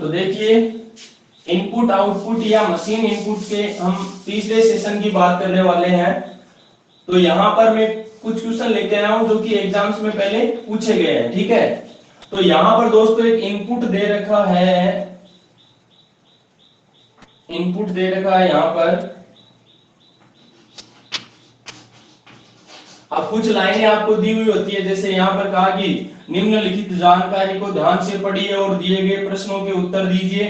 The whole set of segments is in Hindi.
तो देखिए इनपुट आउटपुट या मशीन इनपुट के हम तीसरे सेशन की बात करने वाले हैं। तो यहाँ पर मैं कुछ क्वेश्चन लेके आया हूँ जो कि एग्जाम्स में पहले पूछे गए हैं, ठीक है। तो यहाँ पर दोस्तों एक इनपुट दे रखा है, इनपुट दे रखा है यहाँ पर। अब कुछ लाइनें आपको दी हुई होती है, जैसे यहाँ पर कहा कि निम्नलिखित जानकारी को ध्यान से पढ़िए और दिए गए प्रश्नों के उत्तर दीजिए।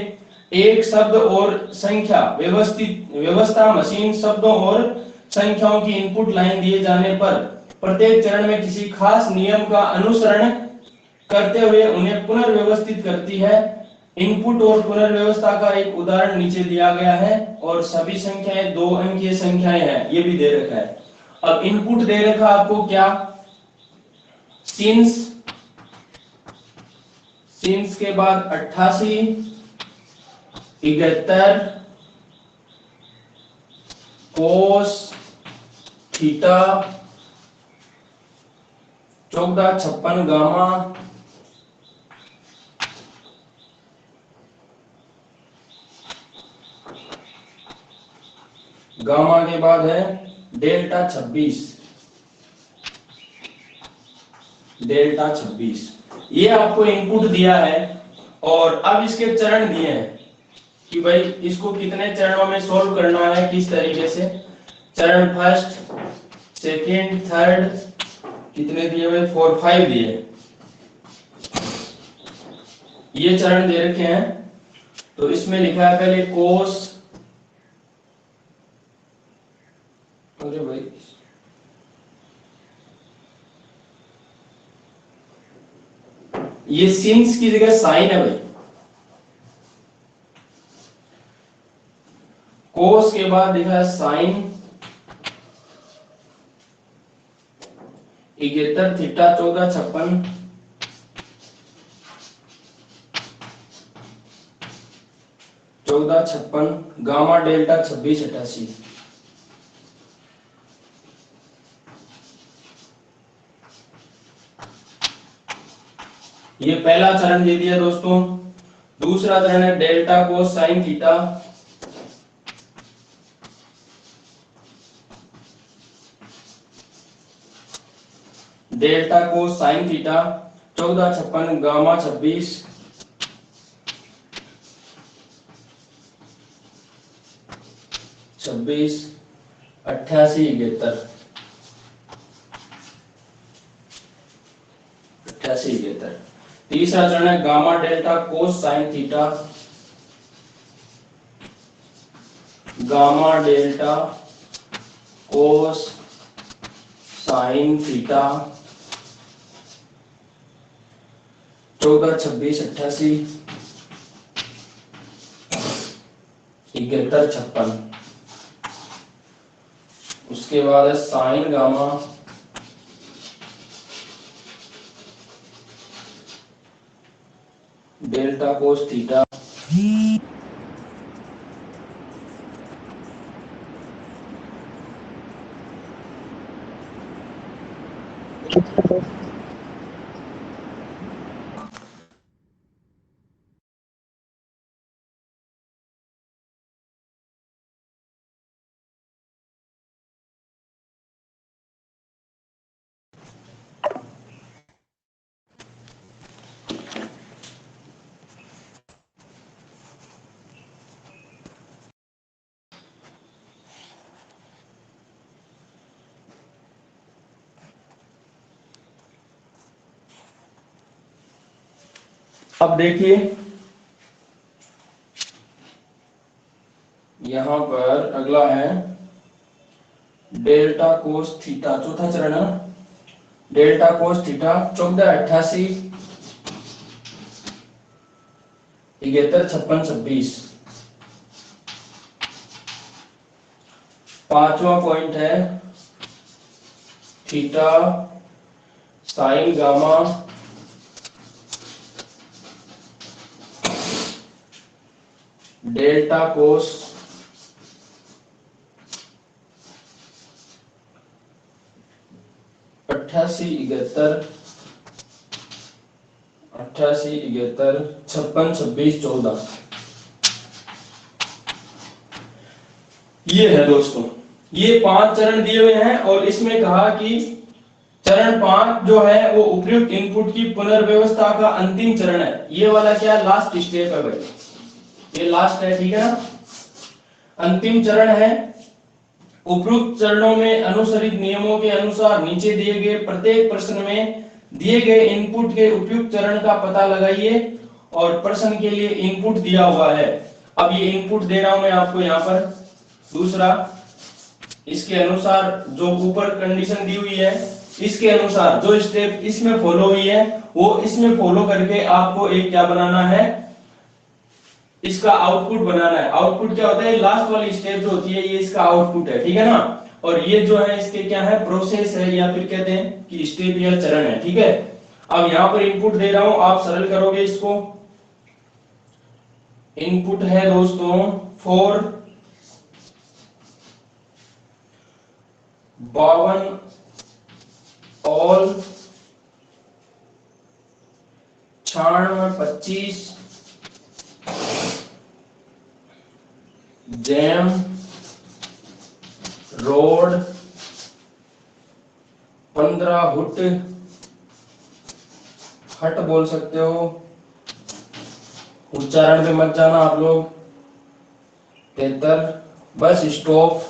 एक शब्द और संख्या व्यवस्था मशीन शब्दों और संख्याओं की इनपुट लाइन दिए जाने पर प्रत्येक चरण में किसी खास नियम का अनुसरण करते हुए उन्हें पुनर्व्यवस्थित करती है। इनपुट और पुनर्व्यवस्था का एक उदाहरण नीचे दिया गया है और सभी संख्याएं 2 अंकीय संख्याएं हैं, ये भी दे रखा है। अब इनपुट दे रखा आपको क्या, सिंस, सिंस के बाद 88, 71, कोस थीटा, 14, 56 गामा, गामा के बाद है डेल्टा 26, डेल्टा 26। ये आपको इनपुट दिया है और अब इसके चरण दिए हैं कि भाई इसको कितने चरणों में सॉल्व करना है, किस तरीके से। चरण फर्स्ट, सेकेंड, थर्ड, कितने दिए हुए, 4, 5 दिए, ये चरण दे रखे हैं। तो इसमें लिखा है पहले कोस, अरे भाई ये सिंस की जगह साइन है भाई। कोस के बाद लिखा है साइन, 71, थीटा, 14, 56, गामा, डेल्टा 26, 88। ये पहला चरण दे दिया दोस्तों। दूसरा चरण है डेल्टा कोस साइन थीटा, डेल्टा कोस साइन थीटा, 14, 56, गामा 26, 88, 71, 88, 71। तीसरा चरण है गामा डेल्टा कोस साइन थीटा, गामा डेल्टा कोस साइन थीटा, 14, 26, 88, 71, 56। उसके बाद है sign gamma, delta cos theta, अब देखिए यहां पर अगला है डेल्टा कोस थीटा, चौथा चरण है डेल्टा कोस थीटा, 14, 88, 71, 56, 26। पांचवा पॉइंट है थीटा साइन गामा, डेल्टा कोस 88, 71, 88, 71, 56, 26, 14 ये है दोस्तों, ये 5 चरण दिए हुए हैं और इसमें कहा कि चरण 5 जो है वो उपयुक्त इनपुट की पुनर्व्यवस्था का अंतिम चरण है। ये वाला क्या लास्ट स्टेप है भाई, ये लास्ट है, ठीक है ना, अंतिम चरण है। उपयुक्त चरणों में अनुसरित नियमों के अनुसार नीचे दिए गए प्रत्येक प्रश्न में दिए गए इनपुट के उपयुक्त चरण का पता लगाइए और प्रश्न के लिए इनपुट दिया हुआ है। अब ये इनपुट दे रहा हूं मैं आपको यहाँ पर, दूसरा इसके अनुसार जो ऊपर कंडीशन दी हुई है इसके अनुसार जो स्टेप इसमें फॉलो हुई है वो इसमें फॉलो करके आपको एक क्या बनाना है, इसका आउटपुट बनाना है। आउटपुट क्या होता है, लास्ट वाली स्टेप जो होती है ये इसका आउटपुट है, ठीक है ना। और ये जो है इसके क्या है, प्रोसेस है या फिर कहते हैं कि स्टेप या चरण है, ठीक है। अब यहां पर इनपुट दे रहा हूं, आप सरल करोगे इसको। इनपुट है दोस्तों फॉर 52 ऑल 96 25 जैम रोड 15 हुट हट बोल सकते हो, उच्चारण पे मत जाना आप लोग। 73 बस स्टॉप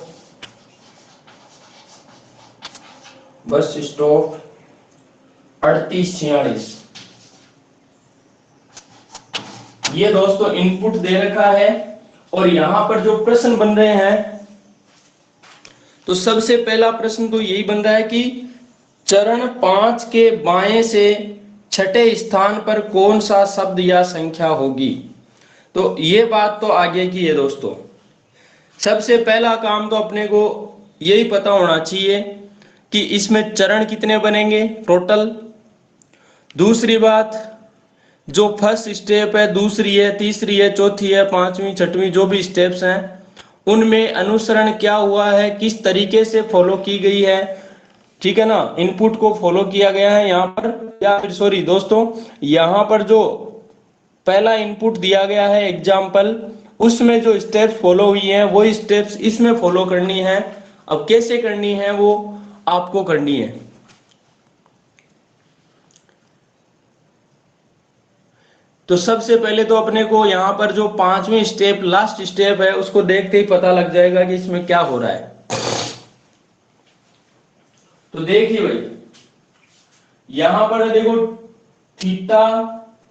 38 46 ये दोस्तों इनपुट दे रखा है। और यहां पर जो प्रश्न बन रहे हैं तो सबसे पहला प्रश्न तो यही बन रहा है कि चरण 5 के बाएं से छठे स्थान पर कौन सा शब्द या संख्या होगी। तो ये बात तो आगे की है दोस्तों। सबसे पहला काम तो अपने को यही पता होना चाहिए कि इसमें चरण कितने बनेंगे टोटल। दूसरी बात, जो फर्स्ट स्टेप है, दूसरी है, तीसरी है, चौथी है, पांचवी, छठवीं जो भी स्टेप्स हैं उनमें अनुसरण क्या हुआ है, किस तरीके से फॉलो की गई है, ठीक है ना। इनपुट को फॉलो किया गया है यहाँ पर, या फिर सॉरी दोस्तों, यहाँ पर जो पहला इनपुट दिया गया है एग्जाम्पल, उसमें जो स्टेप्स फॉलो हुई हैं वो स्टेप्स इसमें फॉलो करनी है। अब कैसे करनी है वो आपको करनी है। तो सबसे पहले तो अपने को यहाँ पर जो 5वीं स्टेप लास्ट स्टेप है उसको देखते ही पता लग जाएगा कि इसमें क्या हो रहा है। तो देखिए भाई, यहां पर देखो थीटा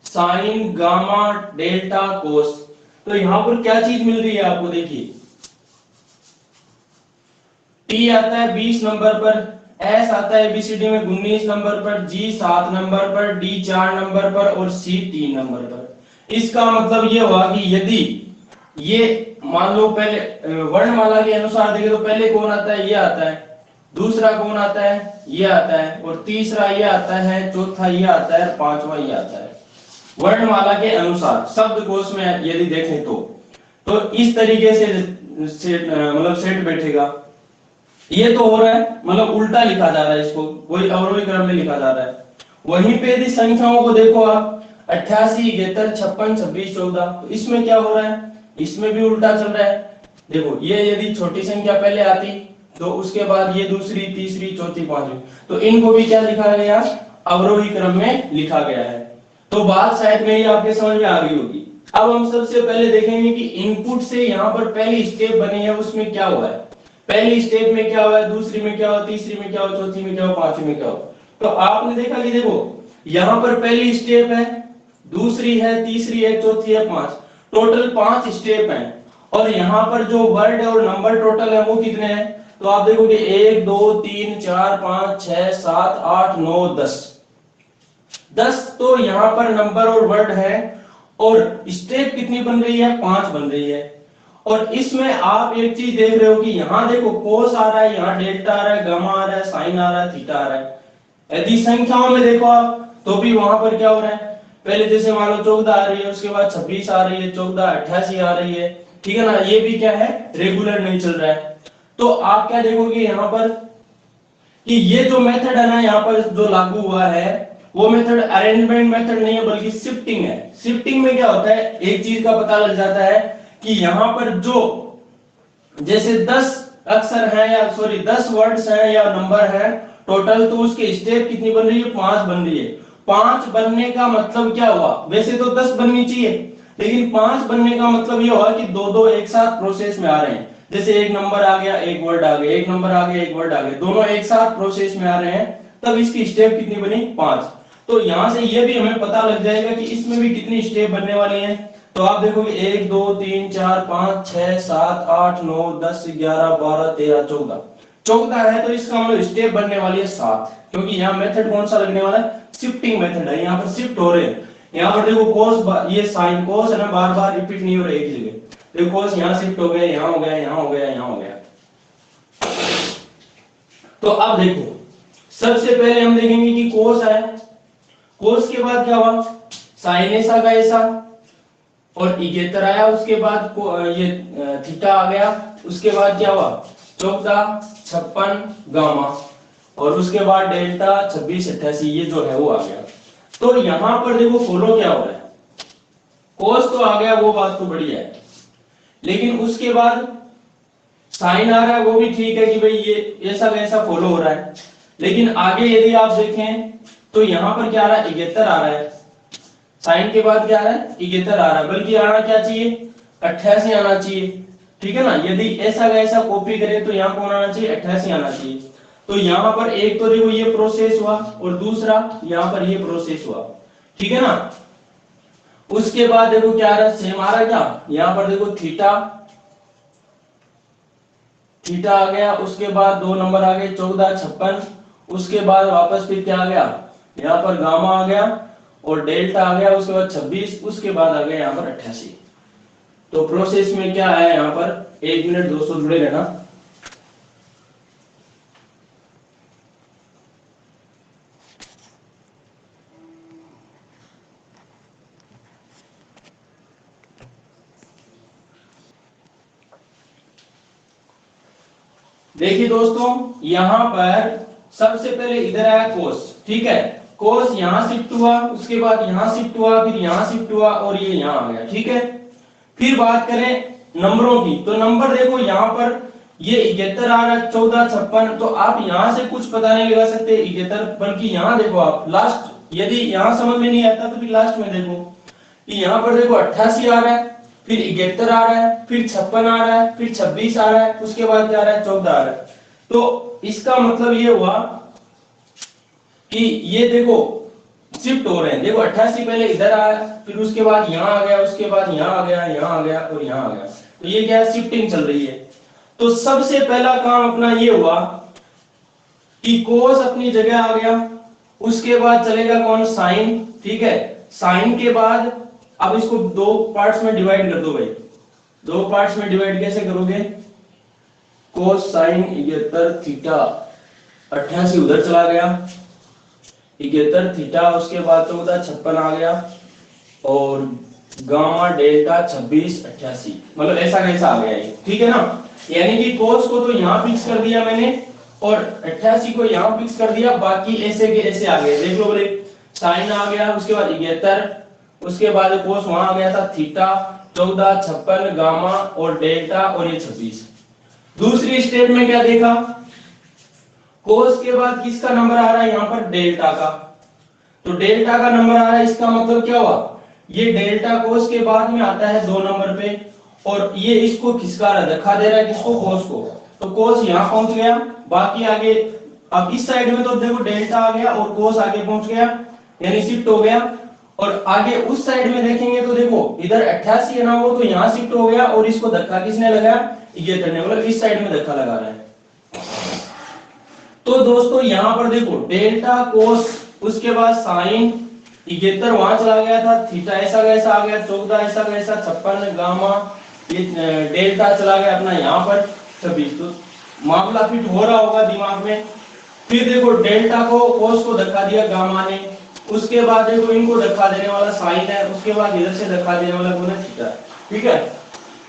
साइन गामा डेल्टा कोस, तो यहां पर क्या चीज मिल रही है आपको, देखिए टी आता है 20 नंबर पर, एस आता है एबीसीडी में 19 नंबर पर, जी 7 नंबर पर, डी 4 नंबर पर और सी 3 नंबर पर। इसका मतलब ये हुआ कि यदि ये मान लो पहले वर्णमाला के अनुसार देखें तो पहले कौन आता है, ये आता है, दूसरा कौन आता है, ये आता है, और तीसरा ये आता है, चौथा ये आता है, पांचवा ये आता है। वर्णमाला के अनुसार शब्दकोश में यदि देखें तो इस तरीके से मतलब सेट बैठेगा। ये तो हो रहा है, मतलब उल्टा लिखा जा रहा है इसको, वही अवरोही क्रम में लिखा जा रहा है। वहीं पे यदि संख्याओं को देखो आप 88 71 56 26 14, तो इसमें क्या हो रहा है, इसमें भी उल्टा चल रहा है। देखो ये यदि छोटी संख्या पहले आती तो उसके बाद ये दूसरी, तीसरी, चौथी, पांचवी, तो इनको भी क्या लिखा गया, अवरोही क्रम में लिखा गया है। तो बात शायद मेरी आपके समझ में आ गई होगी। अब हम सबसे पहले देखेंगे कि इनपुट से यहाँ पर पहली स्टेप बनी है उसमें क्या हुआ है, पहली स्टेप में क्या हुआ है, दूसरी में क्या हुआ, तीसरी में क्या हुआ, चौथी में क्या हुआ, पांचवी में क्या हुआ। तो आपने देखा कि देखो यहाँ पर पहली स्टेप है, दूसरी है, तीसरी है, चौथी है, 5, टोटल 5 स्टेप हैं। और यहाँ पर जो वर्ड और नंबर टोटल है वो कितने हैं, तो आप देखोगे 1 2 3 4 5 6 7 8 9 10 तो यहाँ पर नंबर और वर्ड है। और स्टेप कितनी बन रही है, 5 बन रही है। और इसमें आप एक चीज देख रहे हो कि यहाँ देखो कोस आ रहा है, यहाँ डेल्टा आ रहा है, गामा आ रहा है, साइन आ रहा है, थीटा आ रहा है। यदि संख्याओं में देखो आप तो भी वहां पर क्या हो रहा है, पहले जैसे मान लो 14 आ रही है, उसके बाद 26 आ रही है, 14 88 आ रही है, ठीक है ना। ये भी क्या है, रेगुलर नहीं चल रहा है। तो आप क्या देखोगे यहाँ पर कि ये जो मेथड है ना यहाँ पर जो लागू हुआ है वो मेथड अरेंजमेंट मेथड नहीं है बल्कि शिफ्टिंग है। शिफ्टिंग में क्या होता है, एक चीज का पता लग जाता है कि यहां पर जो जैसे 10 अक्षर हैं या सॉरी 10 वर्ड्स हैं या नंबर है टोटल, तो उसके स्टेप कितनी बन रही है, 5 बन रही है। 5 बनने का मतलब क्या हुआ, वैसे तो 10 बननी चाहिए, लेकिन 5 बनने का मतलब ये हुआ कि दो दो एक साथ प्रोसेस में आ रहे हैं। जैसे एक नंबर आ गया, एक वर्ड आ गया, एक नंबर आ गया, एक वर्ड आ गया, दोनों एक साथ प्रोसेस में आ रहे हैं, तब इसकी स्टेप कितनी बनी, 5। तो यहां से ये भी हमें पता लग जाएगा कि इसमें भी कितनी स्टेप बनने वाली हैं। तो आप देखोगे 1 2 3 4 5 6 7 8 9 10 11 12 13 14 14 है, तो इसका मतलब स्टेप बनने वाली है 7, क्योंकि यहाँ मेथड कौन सा लगने वाला है, शिफ्टिंग मेथड है। यहाँ पर शिफ्ट हो रहे हैं, यहाँ पर देखो कोस, ये साइन कोस है ना, बार बार रिपीट नहीं हो रहा एक ही जगह। देखो कोस यहाँ शिफ्ट हो गया, यहाँ हो गया, यहाँ हो गया, यहाँ हो गया। तो अब देखो सबसे पहले हम देखेंगे कि कोस आया, कोस के बाद क्या हुआ, साइन ऐसा का ऐसा और इगेतर आया, उसके बाद ये थीटा आ गया, उसके बाद क्या हुआ 14 56 गामा, और उसके बाद डेल्टा 26 88 ये जो है वो आ गया। तो यहां पर देखो फॉलो क्या हो रहा है, कोस तो आ गया, वो बात तो बढ़िया है, लेकिन उसके बाद साइन आ रहा है, वो भी ठीक है कि भाई ये ऐसा वैसा फॉलो हो रहा है, लेकिन आगे यदि आप देखें तो यहां पर क्या आ रहा है, 71 आ रहा है, साइन के बाद क्या आ रहा है, 71 आ रहा है, बल्कि आना क्या चाहिए, 88 आना चाहिए, ठीक है ना। यदि ऐसा वैसा कॉपी करें तो यहाँ कौन आना चाहिए, 88 आना चाहिए। तो यहाँ पर एक तो देखो ये प्रोसेस हुआ और दूसरा यहाँ पर ये प्रोसेस हुआ, ठीक है ना। उसके बाद देखो क्या आ रहा है, सेम आ रहा है क्या, यहाँ पर देखो थीटा, थीटा आ गया, उसके बाद दो नंबर आ गए 14 56, उसके बाद वापस फिर क्या आ गया, यहाँ पर गामा आ गया और डेल्टा आ गया, उसके बाद 26, उसके बाद आ गया यहाँ पर 88। तो प्रोसेस में क्या है, यहाँ पर 1 मिनट दोस्तों जुड़े रहना। देखिए दोस्तों यहां पर सबसे पहले इधर आया कोस, ठीक है, कोस यहां शिफ्ट हुआ, उसके बाद यहां शिफ्ट हुआ, फिर यहां शिफ्ट हुआ और ये यहां आ गया, ठीक है। फिर बात करें नंबरों की, तो नंबर देखो यहां पर ये 71 आ रहा है, 14 56, तो आप यहां से कुछ पता नहीं लगा सकते 71, बल्कि यहां देखो आप लास्ट, यदि यहां समझ में नहीं आता तो फिर लास्ट में देखो कि यहां पर देखो 88 आ रहा है, फिर 71 आ रहा है, फिर 56 आ रहा है, फिर 26 आ रहा है, उसके बाद क्या आ रहा है, 14 आ रहा है। तो इसका मतलब ये हुआ कि ये देखो शिफ्ट हो रहे हैं, देखो 88 पहले इधर आया, फिर उसके बाद यहां आ गया, उसके बाद यहां आ गया, यहां आ गया और यहां आ गया, तो ये क्या है, शिफ्टिंग चल रही है। तो सबसे पहला काम अपना ये हुआ कि कोस अपनी जगह आ गया, उसके बाद चलेगा कौन, साइन, ठीक है। साइन के बाद अब इसको दो पार्ट्स में डिवाइड कर दो भाई, दो पार्ट्स में डिवाइड कैसे करोगे, कोस साइन 71 थीटा 88 उधर चला गया, 71 थीटा, उसके बाद 14 56 आ गया और गामा डेल्टा 26 88, मतलब ऐसा कैसा आ गया ये, ठीक है ना। यानी कि कोस को तो यहां फिक्स कर दिया मैंने और 88 को यहां फिक्स कर दिया, बाकी ऐसे के ऐसे आ गए, देख लो बोले साइन आ गया, उसके बाद 71, उसके बाद कोस वहां आ गया था थीटा 14 56 गामा और डेल्टा और ये 26। दूसरी स्टेप में क्या देखा, कोस के बाद किसका नंबर आ रहा है, यहाँ पर डेल्टा का, तो डेल्टा का नंबर आ रहा है, इसका मतलब क्या हुआ, ये डेल्टा कोस के बाद में आता है 2 नंबर पे और ये इसको खिसका रहा है, दिखा दे रहा है किसको, कोस को, तो कोस यहाँ पहुंच गया, बाकी आगे अब इस साइड में तो देखो डेल्टा आ गया और कोस आगे पहुंच गया, यानी शिफ्ट हो गया। और आगे उस साइड में देखेंगे तो देखो इधर 88 है ना, वो तो यहाँ शिफ्ट हो गया और इसको धक्का किसने लगाया, ये करने, मतलब इस साइड में धक्का लगा रहा है। तो दोस्तों यहां पर देखो डेल्टा कोस, उसके बाद साइन 71 वहां चला गया था, थीटा ऐसा कैसा आ गया, 14 ऐसा कैसा 56 गामा, ये डेल्टा चला गया अपना यहाँ पर 26। तो मामला फिट हो रहा होगा दिमाग में। फिर देखो डेल्टा को कोस को धक्का दिया गामा ने, उसके बाद देखो इनको धक्का देने वाला साइन है, उसके बाद इधर से धक्का देने वाला कौन है, थीटा, ठीक है।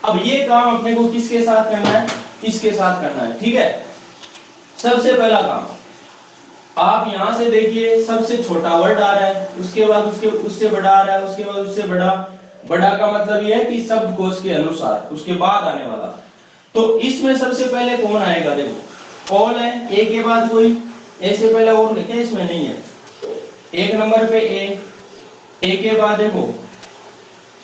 अब ये काम अपने को किसके साथ करना है, इसके साथ करना है, ठीक है। सबसे पहला काम आप यहां से देखिए सबसे छोटा वर्ड आ रहा है, उसके बाद उसके उससे बड़ा आ रहा है, उसके बाद उससे बड़ा। बड़ा का मतलब यह है कि शब्दकोश के अनुसार उसके बाद आने वाला। तो इसमें सबसे पहले कौन आएगा? देखो कौन है, ए के बाद कोई, ए से पहले और क्या इसमें नहीं है। एक नंबर पे ए के बाद देखो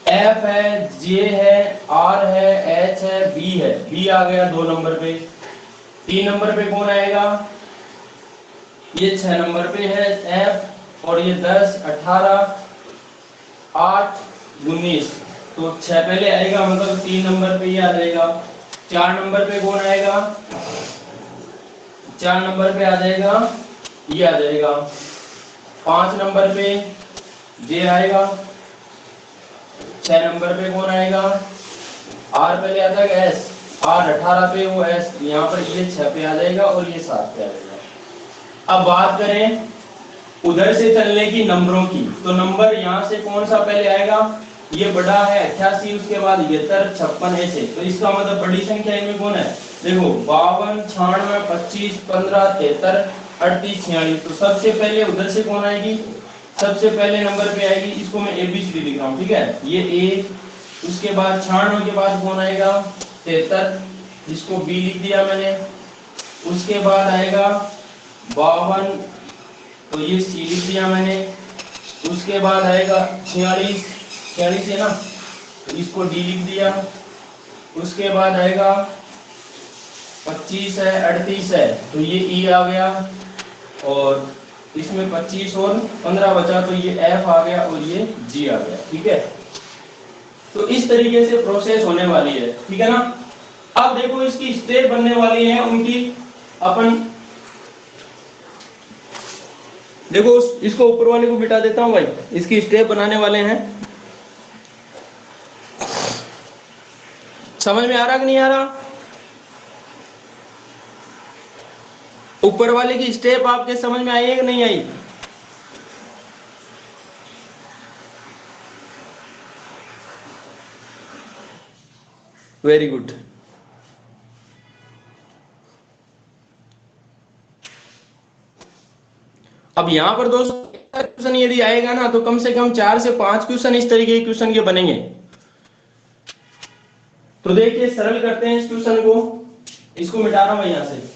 एफ है, जे है, आर है, एच है, बी है, बी आ गया 2 नंबर पे। 3 नंबर पे कौन आएगा? ये 6 नंबर पे है एफ, और ये 10, 18, 8, 19। तो 6 पहले आएगा, मतलब 3 नंबर पे ये आ जाएगा। 4 नंबर पे कौन आएगा? 4 नंबर पे आ जाएगा, ये आ जाएगा। 5 नंबर पे जे आएगा। 6 नंबर पे कौन आएगा? आर पहले आता है एस, आर 18 पे, वो एस यहाँ पर ये 6 पे आ जाएगा और ये 7 पे आ जाएगा। अब बात करें उधर से चलने की नंबरों की, तो नंबर यहाँ से कौन सा पहले आएगा? ये बड़ा है 88, उसके बाद 72, 56 ऐसे। तो इसका मतलब बड़ी संख्या इनमें कौन है? देखो 52, 96, 25, 15, 73, 38, 46। तो सबसे पहले उधर से कौन आएगी? सबसे पहले नंबर पे आएगी, इसको मैं एबीसीडी लिख रहा हूँ, ठीक है, ये ए। उसके बाद 96 के बाद कौन आएगा? 73, जिसको बी लिख दिया मैंने। उसके बाद आएगा 52, तो ये सी लिख दिया मैंने। उसके बाद आएगा 46, 46 है ना, तो इसको डी लिख दिया। उसके बाद आएगा 25 है, 38 है, तो ये ई आ गया। और इसमें 25 और 15 बचा, तो ये एफ आ गया और ये जी आ गया, ठीक है। तो इस तरीके से प्रोसेस होने वाली है, ठीक है ना। अब देखो इसकी स्टेप बनने वाली है उनकी, अपन देखो इसको ऊपर वाले को मिटा देता हूं भाई, इसकी स्टेप बनाने वाले हैं। समझ में आ रहा कि नहीं आ रहा? ऊपर वाले की स्टेप आपके समझ में आई है कि नहीं आई? Very good. अब यहां पर दोस्तों क्वेश्चन यदि आएगा ना, तो कम से कम 4 से 5 क्वेश्चन इस तरीके के क्वेश्चन के बनेंगे। तो देखिए सरल करते हैं इस क्वेश्चन को, इसको मिटा रहा हूं मैं यहां से।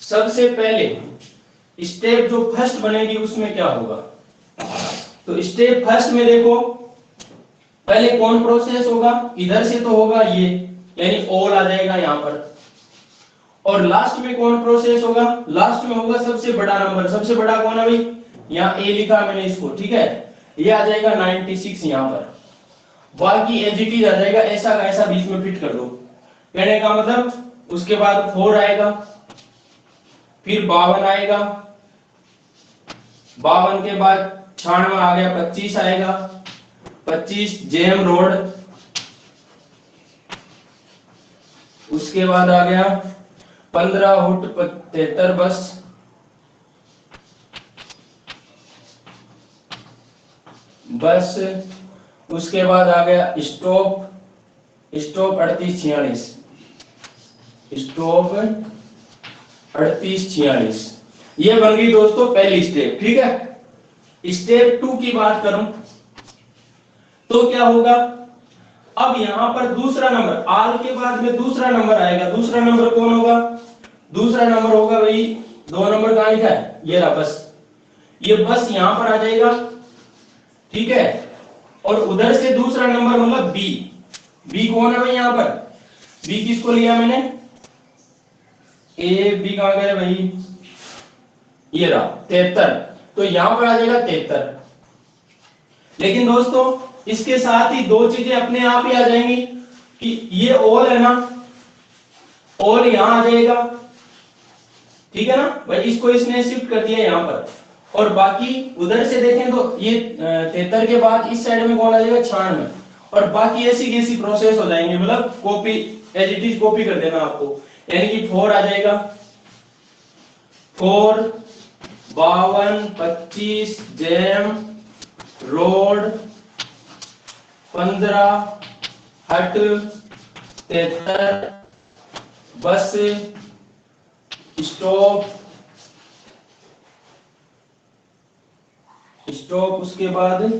सबसे पहले स्टेप जो फर्स्ट बनेगी उसमें क्या होगा? तो स्टेप फर्स्ट में देखो पहले कौन प्रोसेस होगा? इधर से तो होगा ये, यानी ऑल आ जाएगा यहां पर। और लास्ट में कौन प्रोसेस होगा? लास्ट में होगा सबसे बड़ा नंबर। सबसे बड़ा कौन है भाई? यहाँ ए लिखा मैंने इसको, ठीक है, ये आ जाएगा 96 यहां पर। बाकी एज इट इज आ जाएगा, ऐसा का ऐसा बीच में फिट कर दो। कहने का मतलब उसके बाद 4 आएगा, फिर 52 आएगा, 52 के बाद 96 आ गया, 25 आएगा, 25 जेएम रोड। उसके बाद आ गया 15 हुट 73 बस। बस उसके बाद आ गया स्टॉप, स्टॉप 38 46, स्टॉप 38 46। ये बन गई दोस्तों पहली स्टेप, ठीक है। स्टेप 2 की बात करूं तो क्या होगा? अब यहां पर दूसरा नंबर, आल के बाद में दूसरा नंबर आएगा। दूसरा नंबर कौन होगा? दूसरा नंबर होगा भाई 2 नंबर कहां लिखा है? ये रहा बस, ये बस यहां पर आ जाएगा, ठीक है। और उधर से दूसरा नंबर मतलब बी। बी कौन है भाई यहां पर? बी किसको लिया मैंने? ए बी कहां गया भाई? ये रहा 73, तो यहां पर आ जाएगा 73। लेकिन दोस्तों इसके साथ ही 2 चीजें अपने आप ही आ जाएंगी कि ये ऑल है ना, ऑल यहां आ जाएगा, ठीक है ना भाई। इसको इसने शिफ्ट कर दिया यहां पर। और बाकी उधर से देखें तो ये 73 के बाद इस साइड में कौन आ जाएगा? 96। और बाकी ऐसी कैसी प्रोसेस हो जाएंगे, मतलब copy as it is copy कर देना आपको। यानी कि 4 आ जाएगा, 4, 52, 25 जेम रोड 15 हट 73 बस स्टॉप उसके बाद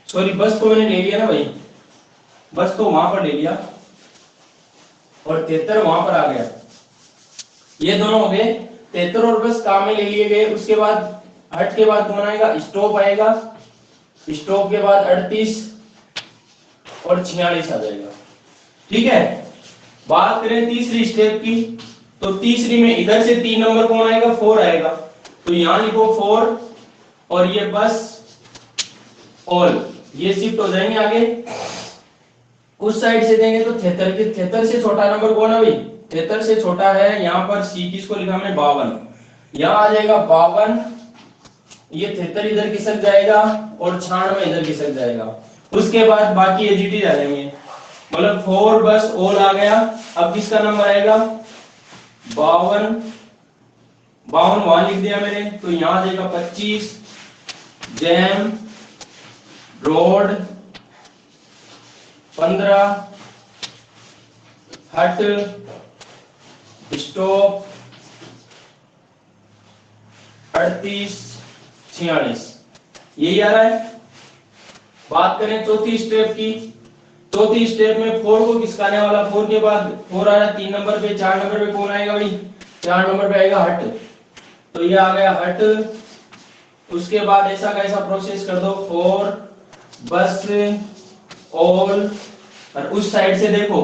सॉरी बस तो मैंने ले लिया ना भाई, बस तो वहां पर ले लिया और 73 वहां पर आ गया। ये दोनों हो गए 73 और बस काम में ले लिए गए। उसके बाद हट के बाद कौन आएगा, स्टॉप आएगा। स्टॉप के बाद 38 और 46 आ जाएगा। ठीक है, बात करें तीसरी स्टेप की, तो तीसरी में इधर से 3 नंबर कौन आएगा, 4 आएगा। तो यहां लिखो 4 और ये बस ऑल, ये शिफ्ट हो जाएंगे आगे। उस साइड से देंगे तो 73 के 73 से छोटा नंबर कौन है भाई, 73 से छोटा है यहाँ पर सी, किसको लिखा हमने 52, यहाँ आ जाएगा 52। ये 73 इधर खिसक जाएगा और 96 इधर खिसक जाएगा। उसके बाद बाकी एजीटी आ जाएंगे, मतलब 4 बस ऑल आ गया। अब किसका नंबर आएगा 52, 52 वहां लिख दिया मैंने, तो यहाँ आ जाएगा 25 जैम रोड 15 हट स्टॉप 38 46, यही आ रहा है। बात करें चौथी स्टेप की, चौथी स्टेप में 4 को खिसकाने वाला, 4 के बाद 4 आ रहा है 3 नंबर पे, 4 नंबर पे कौन आएगा भाई, 4 नंबर पे आएगा हट, तो ये आ गया हट। उसके बाद ऐसा का ऐसा प्रोसेस कर दो, 4 बस ऑल, और उस साइड से देखो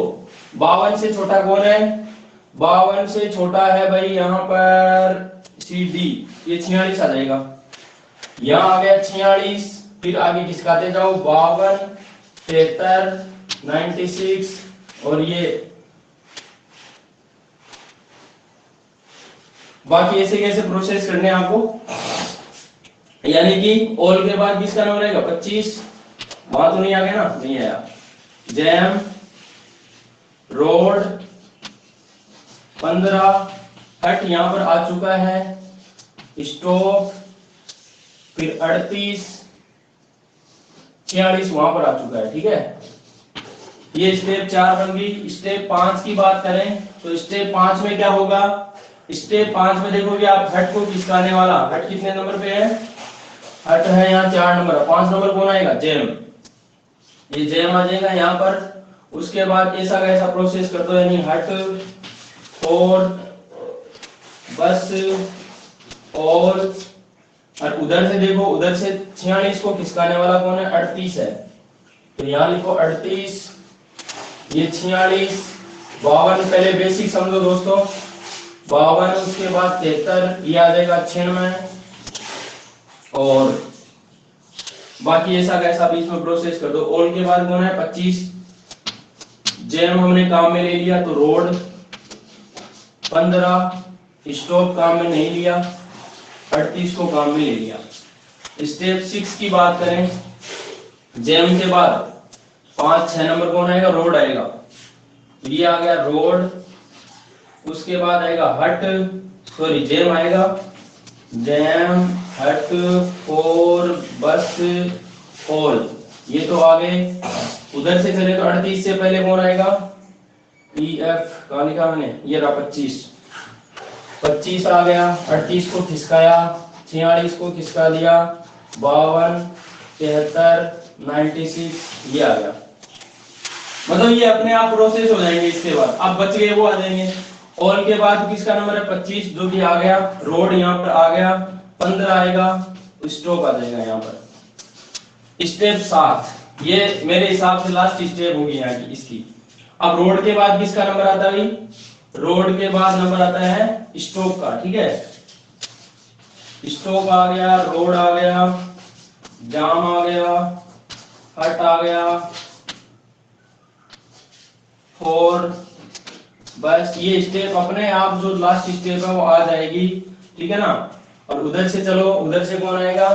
52 से छोटा कौन है, 52 से छोटा है भाई यहाँ पर सी डी, ये 46 आ जाएगा। यहाँ आ गया 46, फिर आगे खिसकाते जाओ 52 73 96 और ये बाकी ऐसे कैसे प्रोसेस करने हैं आपको, यानी कि ऑल के बाद किसका नंबर रहेगा 25, वहां तो नहीं आ गया ना, नहीं आया। जैम रोड 15 हट यहाँ पर आ चुका है, स्टॉप फिर 38 46 वहां पर आ चुका है। ठीक है, ये स्टेप 4 बन गई। स्टेप 5 की बात करें तो स्टेप 5 में क्या होगा, स्टेप 5 में देखोगे आप हट को खिसकाने वाला, हट कितने नंबर पे है, हट है यहाँ 4 नंबर, 5 नंबर कौन आएगा जैम, ये जैम आ जाएगा यहाँ पर। उसके बाद ऐसा का ऐसा प्रोसेस कर दो, यानी हट 4 बस और उधर से देखो, उधर से 46 को खिसकाने वाला कौन है 38 है, तो यहाँ लिखो 38, ये 46 52, पहले बेसिक समझो दोस्तों 52, उसके बाद 73, ये आ जाएगा 96 और बाकी ऐसा कैसा बीच में प्रोसेस कर दो। ऑल के बाद कौन है 25, जैम हमने काम में ले लिया तो रोड 15, स्टॉप काम में नहीं लिया, 38 को काम में ले लिया। स्टेप 6 की बात करें, जैम के बाद 5-6 नंबर कौन आएगा, रोड आएगा, ये आ गया रोड। उसके बाद आएगा हट, सॉरी जैम आएगा, जैम हट 4 बस ऑल, ये तो आ गए। उधर से चले तो 38 से पहले कौन आएगा, ई एफ कहा लिखा मैंने, ये रहा 25 आ गया। 38 को खिसकाया, 46 को खिसका दिया, 52 73 96 ये आ गया। मतलब ये अपने आप प्रोसेस हो जाएंगे। इसके बाद अब बच गए वो आ जाएंगे। ऑल के बाद किसका नंबर है 25, जो भी आ गया, रोड यहाँ पर आ गया, 15 आएगा, स्टॉप आ जाएगा यहाँ पर। स्टेप 7 ये मेरे हिसाब से लास्ट स्टेप होगी यहाँ की इसकी। अब रोड के बाद किसका नंबर आता है भाई, रोड के बाद नंबर आता है स्टॉप का। ठीक है, स्टॉप आ गया, रोड आ गया, जाम आ गया, हट आ गया, 4 बस। ये स्टेप अपने आप जो लास्ट स्टेप है वो आ जाएगी। ठीक है ना। और उधर से चलो, उधर से कौन आएगा,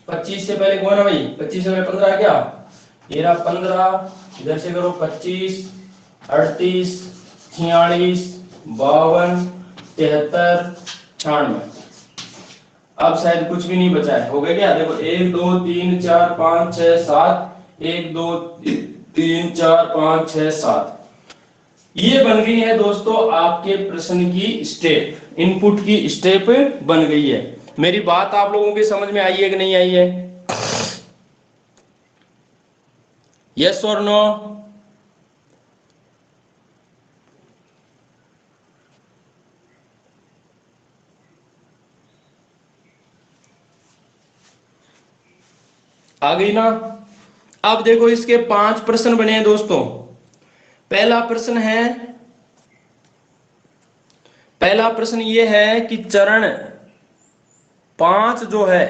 25 से पहले कौन है भाई, 25 से पहले 15 है क्या, ये रहा 15, इधर से करो 25 38 46 52 73 96। अब शायद कुछ भी नहीं बचा है, हो गया क्या, देखो 1 2 3 4 5 6 7, 1 2 3 4 5 6 7। ये बन गई है दोस्तों आपके प्रश्न की स्टेप, इनपुट की स्टेप बन गई है। मेरी बात आप लोगों के समझ में आई है कि नहीं आई है? यस और नो? आ गई ना? अब देखो इसके 5 प्रश्न बने हैं दोस्तों। पहला प्रश्न ये है कि चरण 5 जो है,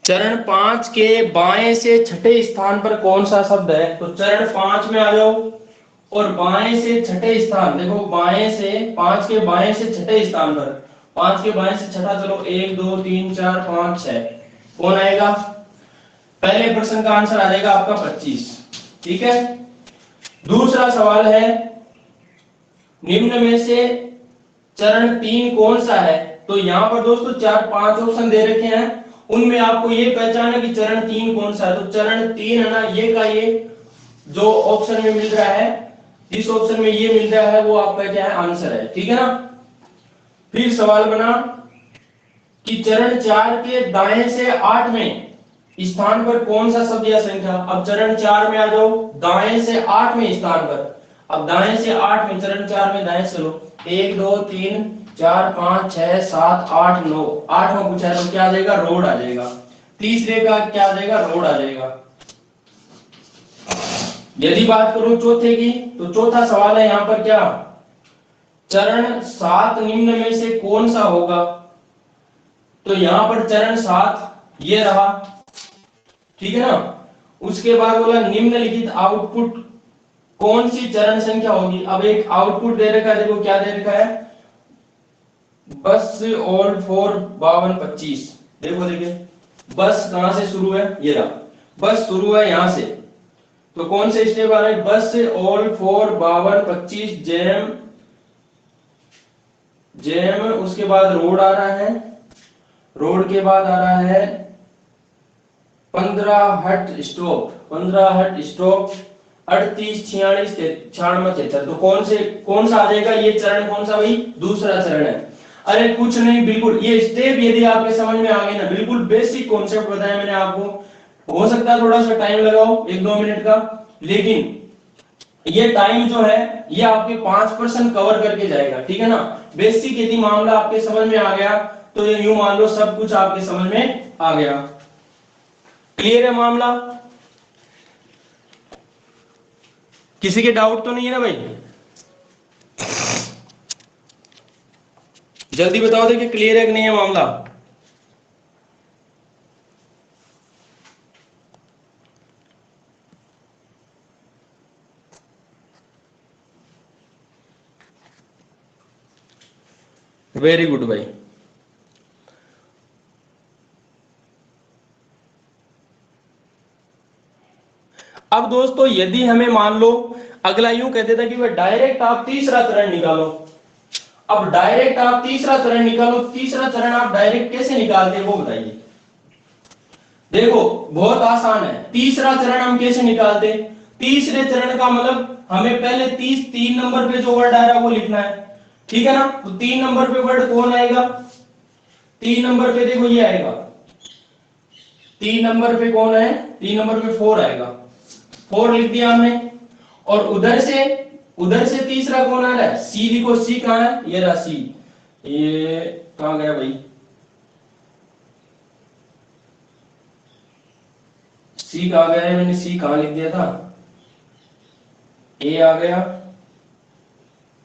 चरण 5 के बाएं से छठे स्थान पर कौन सा शब्द है? तो चरण 5 में आ जाओ और बाएं से छठे स्थान देखो, बाएं से 5 के बाएं से छठे स्थान पर, 5 के बाएं से छठा, चलो 1 2 3 4 5 6, कौन आएगा? पहले प्रश्न का आंसर आ जाएगा आपका 25। ठीक है। दूसरा सवाल है, निम्न में से चरण 3 कौन सा है? तो यहां पर दोस्तों 4 5 ऑप्शन दे रखे हैं, उनमें आपको ये पहचानना कि चरण 3 कौन सा है। तो चरण 3 है ना, ये का ये जो ऑप्शन में मिल रहा है, इस ऑप्शन में ये मिल रहा है, वो आपका क्या है? आंसर है। ठीक है ना। फिर सवाल बना कि चरण 4 के दाएं से 8वें स्थान पर कौन सा शब्द या संख्या? अब चरण 4 में आ जाओ, दाएं से 8वें स्थान पर। अब दाएं से 8वें, चरण 4 में दाएं से लो, 1 2 3 4 5 6 7 8 9, 8वां पूछा है तो क्या आ जाएगा? रोड आ जाएगा। तीसरे का क्या आ जाएगा? रोड आ जाएगा। यदि बात करूं चौथे की, तो चौथा सवाल है यहां पर क्या? चरण 7 निम्न में से कौन सा होगा? तो यहां पर चरण 7 ये रहा। ठीक है ना। उसके बाद बोला निम्नलिखित आउटपुट कौन सी चरण संख्या होगी? अब एक आउटपुट दे रखा है, देखो क्या दे रखा है? बस ऑल फॉर 52 25। देखो देखिए, बस कहां से शुरू है? ये रहा, बस शुरू है यहां से। तो कौन से स्टेप आ रहा है? बस ऑल फॉर 52 25 जैम जैम, उसके बाद रोड आ रहा है, रोड के बाद आ रहा है 15 हट स्टॉप, 15 हट स्टॉप, 38 46 96 73। तो कौन सा आ जाएगा? ये चरण कौन सा भाई? दूसरा चरण है। अरे कुछ नहीं, बिल्कुल ये स्टेप यदि आपके समझ में आ गए ना, बिल्कुल बेसिक कॉन्सेप्ट बताया मैंने आपको। हो सकता है थोड़ा सा टाइम लगाओ 1-2 मिनट का, लेकिन ये टाइम जो है ये आपके 5% कवर करके जाएगा। ठीक है ना। बेसिक यदि मामला आपके समझ में आ गया तो ये यूं मान लो सब कुछ आपके समझ में आ गया। क्लियर है मामला? किसी के डाउट तो नहीं है ना भाई? जल्दी बताओ देखिए क्लियर है कि नहीं है मामला? वेरी गुड भाई। अब दोस्तों यदि हमें मान लो अगला यूं कहते था कि भाई डायरेक्ट आप तीसरा चरण निकालो। अब डायरेक्ट आप तीसरा चरण निकालो, तीसरा चरण आप डायरेक्ट कैसे निकालते हैं वो बताइए। देखो बहुत आसान है, तीसरा चरण हम कैसे निकालते? तीसरे चरण का मतलब हमें पहले 3 नंबर पे जो वर्ड आ रहा है वो लिखना है। ठीक है ना। तो 3 नंबर पे वर्ड कौन आएगा? 3 नंबर पे देखो ये आएगा, 3 नंबर पे कौन है? 3 नंबर पे 4 आएगा, 4 लिख दिया हमने। और उधर से तीसरा कौन आ रहा है? सी लिखो, सी कहां है? ये रहा सी। ये कहां गया भाई? सी कहां गया है? मैंने सी कहां लिख दिया था? ए आ गया,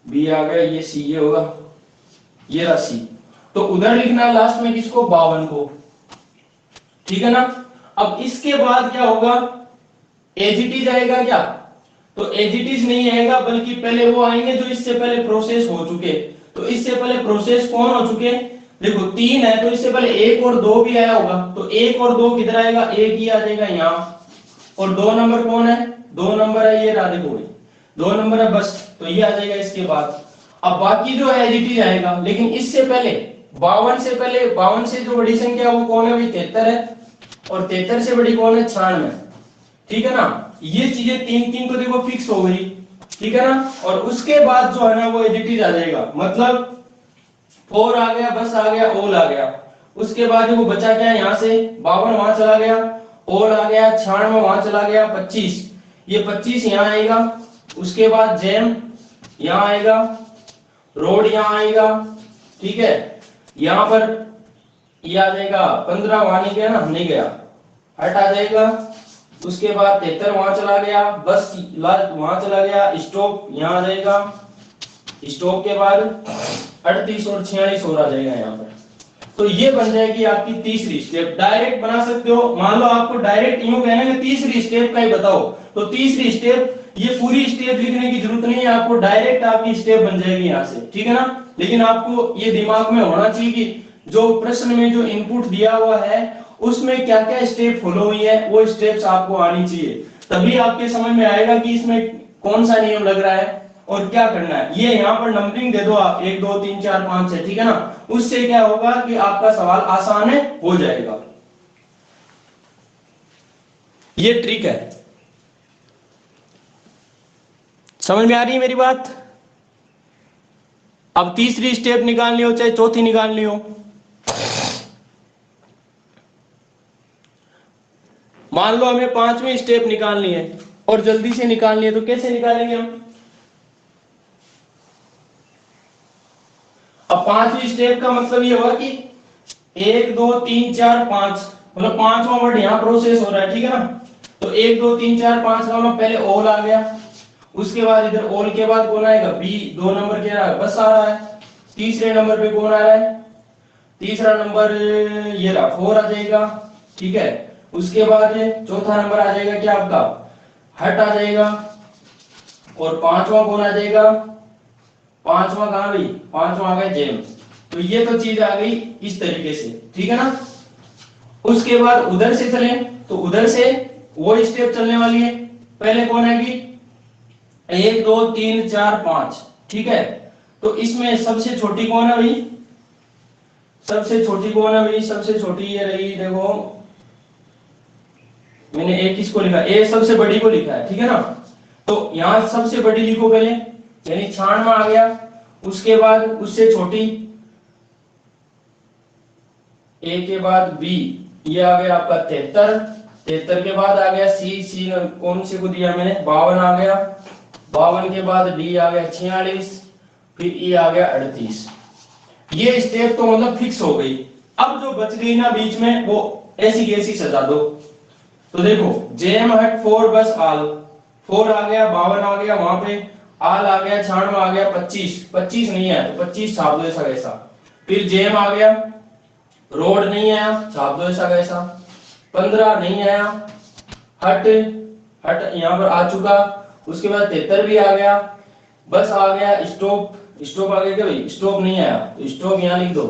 बी आ गया, ये सी, ये होगा, ये रहा सी। तो उधर लिखना लास्ट में किसको? 52 को। ठीक है ना। अब इसके बाद क्या होगा? एजिटीज आएगा क्या? तो एजिटीज नहीं आएगा, बल्कि पहले वो आएंगे जो इससे पहले प्रोसेस हो चुके। तो इससे पहले प्रोसेस कौन हो चुके? देखो 3 है तो इससे पहले 1 और 2 भी आया होगा। तो 1 और 2 किधर आएगा? 1 ही आ जाएगा यहाँ। और 2 नंबर कौन है? 2 नंबर है ये रहा, देखो 2 नंबर है बस, तो ये आ जाएगा इसके बाद। अब बाकी जो है एजिटीज आएगा, लेकिन इससे पहले 52 से पहले 52 से जो बड़ी संख्या वो कौन है, वही 73 है, और 73 से बड़ी कौन है, 96। ठीक है ना, ये चीजें तीन तीन को देखो फिक्स हो गई। ठीक है ना, और उसके बाद जो है ना वो एडिटिव आ जाएगा, मतलब 4 आ गया, बस आ गया, ओल आ गया। उसके बाद वो बचा क्या, यहाँ से 52 वहां चला गया, ओल आ गया, 96 वहां चला गया, 25, ये 25 यहाँ आएगा। उसके बाद जेम यहाँ आएगा, रोड यहाँ आएगा। ठीक है, यहाँ पर ये आ जाएगा 15 वहां नहीं गया ना, नहीं गया, हट आ जाएगा। उसके बाद 73 वहां चला गया, बस लास्ट वहां चला गया, स्टॉप यहाँ आ जाएगा। स्टॉप के बाद 38 और 46 और आ जाएगा यहाँ पर। तो ये बन जाएगी आपकी तीसरी स्टेप। डायरेक्ट बना सकते हो, मान लो आपको डायरेक्ट यूं कहना है कि तीसरी स्टेप का ही बताओ, तो तीसरी स्टेप, ये पूरी स्टेप लिखने की जरूरत नहीं है आपको, डायरेक्ट आपकी स्टेप बन जाएगी यहाँ से। ठीक है ना, लेकिन आपको ये दिमाग में होना चाहिए कि जो प्रश्न में जो इनपुट दिया हुआ है उसमें क्या क्या स्टेप फॉलो हुई है, वो स्टेप्स आपको आनी चाहिए, तभी आपके समझ में आएगा कि इसमें कौन सा नियम लग रहा है और क्या करना है। ये यहाँ पर नंबरिंग दे दो आप 1 2 3 4 5 6, ठीक है ना, उससे क्या होगा कि आपका सवाल आसान है, हो जाएगा। ये ट्रिक है, समझ में आ रही है मेरी बात। अब तीसरी स्टेप निकालनी हो चाहे चौथी निकालनी हो, मान लो हमें 5वीं स्टेप निकालनी है और जल्दी से निकालनी है, तो कैसे निकालेंगे हम। अब 5वीं स्टेप का मतलब ये हुआ कि 1 2 3 4 5, मतलब 5वां वर्ड यहाँ प्रोसेस हो रहा है। ठीक है ना, तो 1 2 3 4 5 का मतलब पहले ओल आ गया, उसके बाद इधर ओल के बाद कौन आएगा, बी 2 नंबर के बस आ रहा है। तीसरे नंबर पे कौन आ रहा है, तीसरा नंबर ये रहा 4 आ जाएगा। ठीक है, उसके बाद चौथा नंबर आ जाएगा क्या आपका, हट आ जाएगा, और 5वां कौन आ जाएगा, 5वां कहां गई, 5वां आ गया जेम। तो ये तो चीज आ गई इस तरीके से। ठीक है ना, उसके बाद उधर से चले तो उधर से वो स्टेप चलने वाली है। पहले कौन आएगी, 1 2 3 4 5। ठीक है, तो इसमें सबसे छोटी कौन है भाई, सबसे छोटी कौन है भाई, सबसे छोटी ये रही, देखो मैंने एक किसको लिखा, ए सबसे बड़ी को लिखा है। ठीक है ना, तो यहां सबसे बड़ी लिखो पहले, यानी 96 आ गया। उसके बाद उससे छोटी ए के बाद बी, ये आ गया आपका 73। 73 के बाद आ गया सी, सी कौन से को दिया मैंने, 52 आ गया। 52 के बाद डी आ गया 46, फिर ई आ गया 38। ये स्टेप तो मतलब फिक्स हो गई। अब जो बच गई ना बीच में, वो ऐसी कैसी सजा दो। तो देखो जेम हट 4 बस आल, 4 आ गया, 52 आ गया, वहां पे आल आ गया, 96 आ गया, 25 25 नहीं है तो 25 छाप दो ऐसा वैसा। फिर जेम आ गया, रोड नहीं आया, छाप दो ऐसा वैसा। 15 नहीं आया, हट हट यहाँ पर आ चुका। उसके बाद 73 भी आ गया, बस आ गया, स्टॉप स्टॉप आ गया क्या भाई, स्टॉप नहीं आया तो स्टॉप यहाँ लिख दो।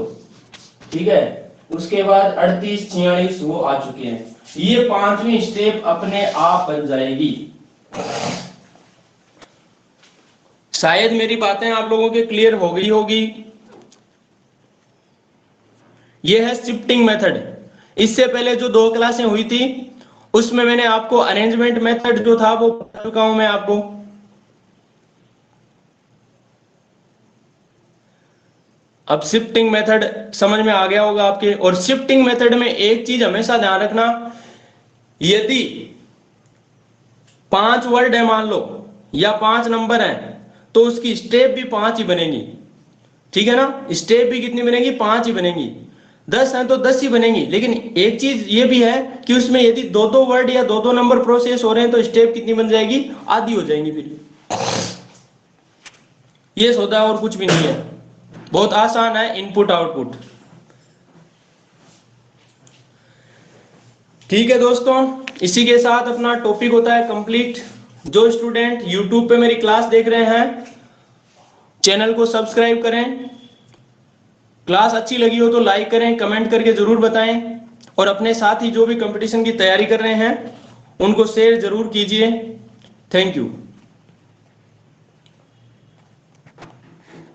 ठीक है, उसके बाद 38 46 वो आ चुके हैं। ये 5वीं स्टेप अपने आप बन जाएगी। शायद मेरी बातें आप लोगों के क्लियर हो गई होगी। ये है शिफ्टिंग मेथड। इससे पहले जो 2 क्लासें हुई थी उसमें मैंने आपको अरेंजमेंट मेथड जो था वो बता चुका हूं मैं आपको। अब शिफ्टिंग मेथड समझ में आ गया होगा आपके। और शिफ्टिंग मेथड में एक चीज हमेशा ध्यान रखना, यदि 5 वर्ड है मान लो या 5 नंबर है तो उसकी स्टेप भी 5 ही बनेगी। ठीक है ना, स्टेप भी कितनी बनेगी, 5 ही बनेगी। 10 है तो 10 ही बनेगी। लेकिन एक चीज ये भी है कि उसमें यदि 2-2 वर्ड या 2-2 नंबर प्रोसेस हो रहे हैं तो स्टेप कितनी बन जाएगी, आधी हो जाएंगी। फिर ये होता है और कुछ भी नहीं है, बहुत आसान है, इनपुट आउटपुट। ठीक है दोस्तों, इसी के साथ अपना टॉपिक होता है कंप्लीट। जो स्टूडेंट YouTube पे मेरी क्लास देख रहे हैं चैनल को सब्सक्राइब करें, क्लास अच्छी लगी हो तो लाइक करें, कमेंट करके जरूर बताएं, और अपने साथ ही जो भी कंपटीशन की तैयारी कर रहे हैं उनको शेयर जरूर कीजिए। Thank you.